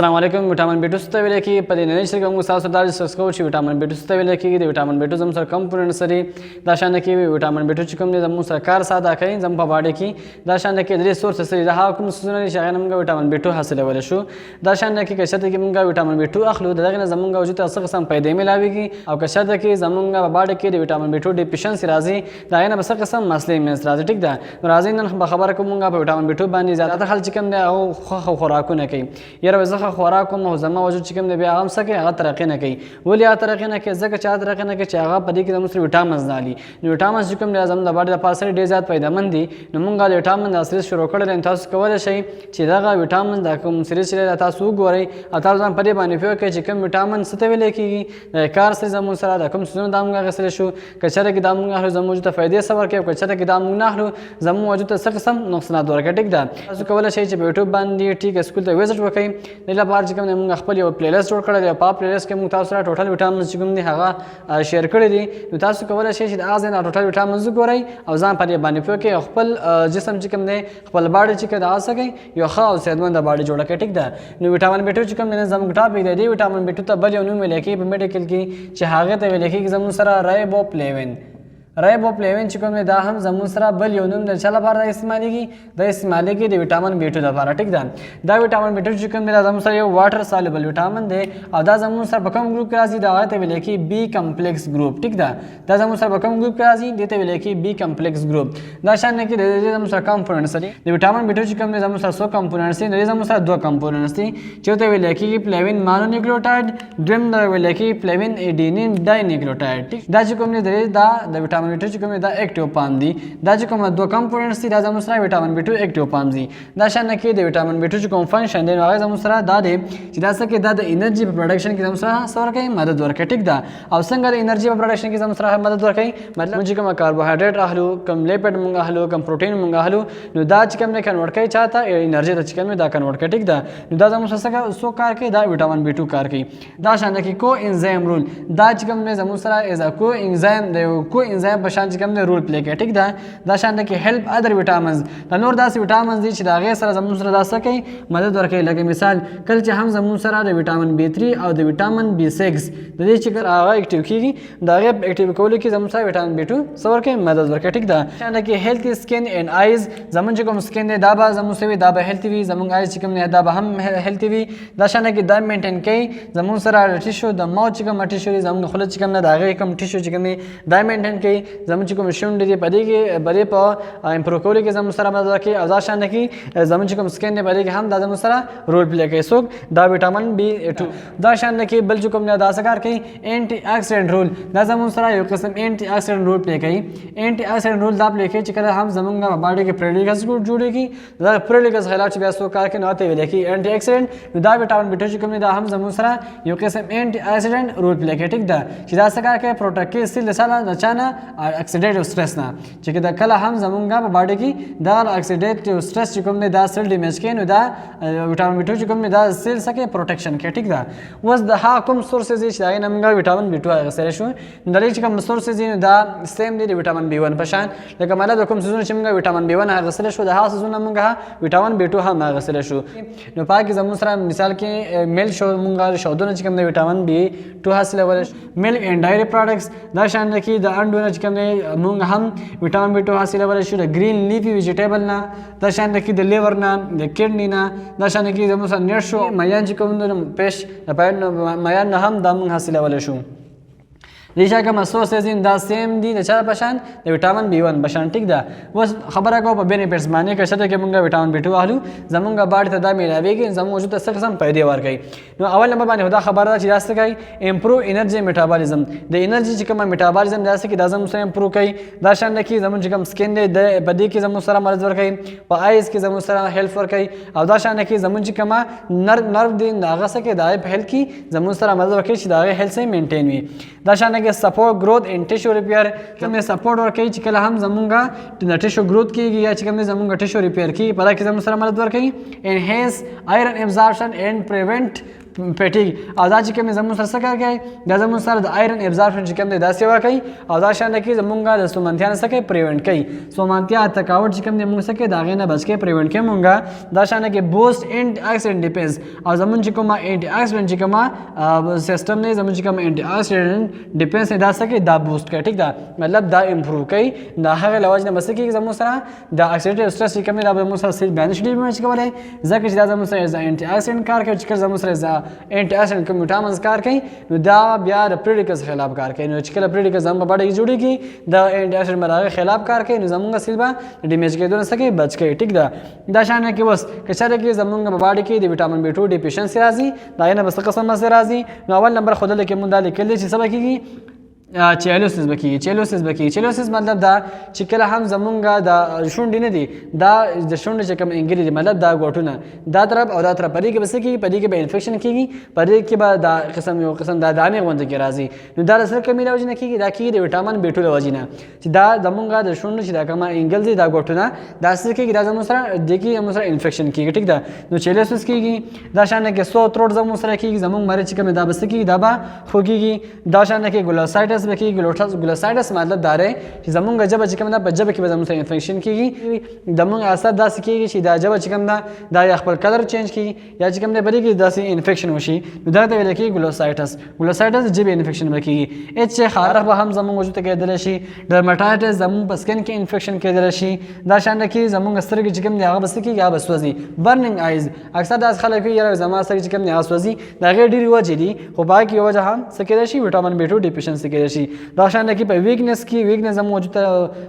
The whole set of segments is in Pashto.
السلام علیکم وټامین B2 ته ویل کېږي په دې نننۍ شریکه موږ ستاسو دا ډسکس کوو چې وټامین B2 ته ویل کېږي د وټامین B2 زموږ سره کمپوننټس لري دا شان کې وټامین B2 چې کوم دی زموږ سره کار ساده کوي زموږ په باډي کې دا شان کې درې سورسز لري دا کوم سوزونه چې هغه موږ وټامین B2 حاصلولی شو دا شان کې که شرط کې موږ وټامین B2 اخلو دغه نه زموږ وجود ته څه قسم پیدا ملاويږي او که شرط کې زموږ په باډي کې د وټامین B2 ډیفیشنسي راځي دا نه به څه قسم مسلې منځ راځي ټیک ده راځي نن خبره کوم موږ په وټامین B2 باندې زیاته خلک کوم دی او خوراکونه کوي یره زه خوراک کوم زما وجود چې کوم دی بیا هم څه کوي هغه ترقي نه کوي ولې هغه ترقي نه کوي ځکه چې هغه ترقي نه کوي چې هغه په دې کې زموږ سره وټامنز نه دي نو وټامنز چې کوم دی زموږ د باډي لپاره سره ډېر زیات پیدامند دي نو موږ د وټامن اصلي شروع کړل تاسو کولی شئ چې دغه وټامن د کوم سریز چې تاسو وګورئ او تاسو ځان په دې باندې پوه کړئ چې کوم وټامن څه ته ویل کېږي د کار سره زموږ سره د کوم څیزونو دا موږ اخیستلی شو که چېرې کې دا موږ اخلو زموږ وجود ته فایدې څه ورکوي که چېرې کې دا موږ نه اخلو زموږ وجود ته څه قسم نقصانات ورکوي ټیک ده تاسو کولی شئ چې په یوټیوب باندې ټیک سکول ته وزټ وکړئ دې لپاره چې کوم دی موږ خپل یو پلی لیست جوړ کړی دی په پلی لیست کې موږ تاسو سره ټوټل وټامنز چې کوم دی هغه شیر کړي دي نو تاسو کولی شئ چې د هغه ځای نه ټوټل وټامنز وګورئ او ځان په دې باندې پوه کړئ او خپل جسم چې کوم دی خپل باډي چې د هغه څه کوي یو ښه او صحتمنده باډي جوړه کړئ ټیک ده نو وټامین B2 چې کوم دی زموږ ټاپک دی وټامین B2 ته بل یو نوم ویل کېږي په میډیکل کې چې هغه ته ویل کېږي زموږ سره رایبوفلیوین چې کوم دی دا هم زموږ سره بل یو نوم د چا لپاره استعمالیږي د استعمالیږي د وټامین B2 لپاره ټیک ده دا وټامین B2 چې کوم دی دا زموږ سره یو واټر سالوبل وټامین دی او دا زموږ سره په کوم ګروپ کې راځي دا هغه ته ویل کېږي B کمپلیکس ګروپ ټیک ده دا زموږ سره په کوم ګروپ کې راځي دې ته ویل کېږي B کمپلیکس ګروپ دا شان کې د زموږ سره کمپوننټس دي د وټامین B2 چې کوم دی زموږ سره څو کمپوننټس دي د زموږ سره دوه کمپوننټس دي چې ته ویل کېږي فلیوین مونونیوکلیوټایډ دویم دا ویل کېږي فلیوین ایډینین ډاینیوکلیوټایډ ټیک دا چې کوم دی دا د وټامین B2 چې کوم دی دا ایکټیو فارم دي دا چې کوم دوه کمپوننټس دي دا زموږ سره وټامین B2 ایکټیو فارم دي دا شان کې د وټامین B2 چې کوم فنکشن دی هغه زموږ سره دا دی چې دا څه کې دا د انرژي په پروډکشن کې زموږ سره څه ورکوي مدد ورکوي ټیک ده او څنګه د انرژي په پروډکشن کې زموږ سره مدد ورکوي مطلب چې کوم کاربوهایډریټ اخلو کوم لیپټ موږ اخلو کوم پروټین موږ اخلو نو دا چې کوم نه کنورټ کوي چاته انرژي ته چې کوم دا کنورټ کوي ټیک ده نو دا زموږ سره څه کار کوي دا وټامین B2 کار کوي دا شان کې کو انزایم رول دا چې کوم نه زموږ سره از کو انزایم د کو انزایم په شان چې کوم نه رول پلی کوي ټیک ده دا شان کې هیلپ ادر وټامنز دا نور داسې وټامنز دي چې دا غیر سره زموږ سره دا څه کوي مدد ورکوي لکه مثال کله چې هم زموږ سره د وټامین B3 او د وټامین B6 د دې چې هغه اکټیو کیږي دا هغه اکټیو کولو کې زموږ سره وټامین B2 څه ورکوي مدد ورکوي ټیک ده شان کې هیلث سکین اینڈ آیز زموږ کوم سکین دی دا به زموږ سره دا به هیلث وي زموږ آیز چې کوم دی دا به هم هیلث وي دا شان کې دا مینټین کوي زموږ سره ټیشو د ماوث چې کوم ټیشو زموږ خله چې کوم دا هغه کوم ټیشو چې کوم دا مینټین کوي زموږ کوم شونډې دی په دې کې بلې په امپروو کولو کې زموږ سره مدد کوي او دا شان کې زموږ کوم سکین دی بلې کې هم دا زموږ سره رول پلی کوي څوک دا وټامین B2 دا شان کې بل چې کوم دا څه کار کوي انټي اکسیډنټ رول دا زموږ سره یو قسم انټي اکسیډنټ رول پلی کوي انټي اکسیډنټ رول دا پلی کوي چې کله هم زموږ باډي کې پریلیک اسید جوړیږي دا پریلیک اسید خلاف چې بیا څه کار کوي نو ته ویل کې انټي اکسیډنټ نو دا وټامین B2 چې کوم دا هم زموږ سره یو قسم انټي اکسیډنټ رول پلی کوي ټیک ده چې دا څه کار کوي پروټیکټ کوي سیل سره د چانه اکسیډیټیو سټرس نه چې دا کله هم زموږ په باډي کې دا اکسیډیټیو سټرس چې کوم دا سیل ډیمیج کوي نو دا وټامین B2 چې کوم دا سیل سکه پروټیکشن کوي ټیک ده اوس د ها کوم سورسز چې دا موږ وټامین B2 غسره شو د دې چې کوم سورسز دا سیم دي د وټامین B1 په شان لکه مله د کوم سيزونه چې موږ وټامین B1 غسره شو د ها سيزونه موږ وټامین B2 هم غسره شو نو پاکي زموږ سره مثال کې میل شو موږ شودونه چې کوم د وټامین B2 حاصلول ملک اینڈ ډایری پروډکټس دا شان کې د انډونه چې کوم موږ هم وټامین B2 حاصلول شو د گرین لیفي ویجیټیبل نه دا شان کې د لیور نه د کډنی نه دا شان کې زموږ سره نیر شو میان چې کوم پېش د پاین میان نه هم دا موږ حاصلول شو ریشا کوم سورسز دا سیم دي د چا په شان د وټامین B1 په شان ټیک ده اوس خبره کوو په بینیفټس باندې که شته کې موږ وټامین B2 اخلو زموږ باډي ته دا میلاویږي زموږ وجود ته څه قسم پیدا ورکوي نو اول نمبر باندې دا خبره ده چې دا څه کوي امپروو انرژي میټابولیزم د انرژي چې کوم میټابولیزم دا څه کې دا زموږ سره امپروو کوي دا شان کې زموږ کوم سکین دی د بدی کې زموږ سره مرز ورکوي په آیز کې زموږ سره هیلپ ورکوي او دا شان کې زموږ کوم نرو دی هغه څه کې دا په هیلث کې زموږ سره مرز ورکوي چې دا هیلث یې مینټین وي دا شان کې سپورټ growth in tissue repair کوم سپورټ ورکوي چې کله هم زمونږه د ټیشو growth کیږي یا چې کوم زمونږه ټیشو ریپیر کیږي په دا کې زموږ سره مدد ورکوي enhance iron absorption and prevent پټي او دا چې کوم زموږ سره څه کار کوي دا زموږ سره د آیرن ابزارپشن چې کوم دی دا سیوا کوي او دا شان کې زموږ د ستومانتیا نه څه کوي پریونټ کوي ستومانتیا تکاوټ چې کوم دی موږ څه کوي دا غي نه بچ کې پریونټ کوي موږ دا شان کې بوست انټي اکسیډنټ ډیپنس او زموږ چې کومه انټي اکسیډنټ چې کومه سیستم نه زموږ چې کومه انټي اکسیډنټ ډیپنس دا څه کوي دا بوست کوي ټیک دا مطلب دا امپروو کوي دا هغه لوج نه بس کې زموږ سره دا اکسیډیټیو سټرس چې کوم دی دا زموږ سره سیل بیان شي چې کوله ځکه چې دا زموږ سره انټي اکسیډنټ کار کوي چې زموږ سره انټي اکسیډنټ کوم وټامینز کار کوي نو دا بیا د پریډیکس خلاف کار کوي نو چې کله پریډیکس زموږ په باندې جوړیږي دا انټي اکسیډنټ مرغه خلاف کار کوي نو زموږ سیل به ډیمیج کېدو نه سکے بچ کوي ټیک دا شان کې بس کچره کې زموږ په باندې کې د وټامین بی 2 ډیفیشنسي راځي دا نه بس قسم سره راځي نو اول نمبر خود له کې مونږ دا لیکل چې سبا کېږي چیلوسیس بکی چیلوسیس مطلب دا چې کله هم زمونږ د شونډې نه دي دا د شونډې چې کوم انګری دي مطلب دا غوټونه دا طرف او دا طرف پدې کې بس کېږي پدې کې به انفیکشن کېږي پدې کې به دا یو قسم دا دانې غونډه کې راځي نو دا سره کمی راوځي نه کېږي دا کېږي د وټامین بی 2 لوځي نه چې دا زمونږ د شونډې چې دا کومه انګل دي دا غوټونه دا سره کېږي دا زموږ سره د کې زموږ سره انفیکشن کېږي ټیک ده نو چیلوسیس کېږي دا شان کې سو تروټ زموږ سره کېږي زمونږ مریض چې کوم دا بس کېږي دا به خوږيږي دا شان کې ګلوسایټس بکی ګلوسایټس مطلب دا دی چې زمونږ جبه چې کوم دا په جبه کې به زموږ سره انفیکشن کېږي زمونږ اثر داسې کېږي چې دا جبه چې کوم دا یا خپل کلر چینج کېږي یا چې کوم دی بلې کې داسې انفیکشن وشي نو دا ته ویل کېږي ګلوسایټس جبه انفیکشن به کېږي اچ خارق به هم زمونږ وجود ته کېدلی شي ډرماټایټس زمونږ په سکن کې انفیکشن کېدلی شي دا شان کې زمونږ سترګې چې کوم دی هغه بس کېږي هغه سوځي برننګ آیز اکثر داس خلک یې زما سترګې چې کوم دی هغه سوځي دا غیر ډېری وجې دي خو باقي وجه هم څه کېدلی شي وټامین بی 2 ډیفیشنسي کېدلی شي دا شان کې په ویکنس هم موجود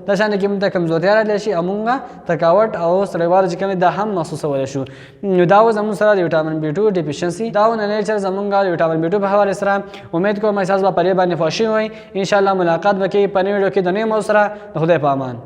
دا شان کې موږ کمزورتیا راځي شي امونګه تکاوت او سړیوال چې کوم دا هم محسوسول شو نو دا زموږ سره د وټامین بی 2 ډیفیشنسي دا نه نیچر زمونږه د وټامین بی 2 په حواله سره امید کوم احساس به پرې باندې خوشي وي ان شاء الله ملاقات وکړي په نوې ویډیو کې د نوې موضوع سره خدای په امان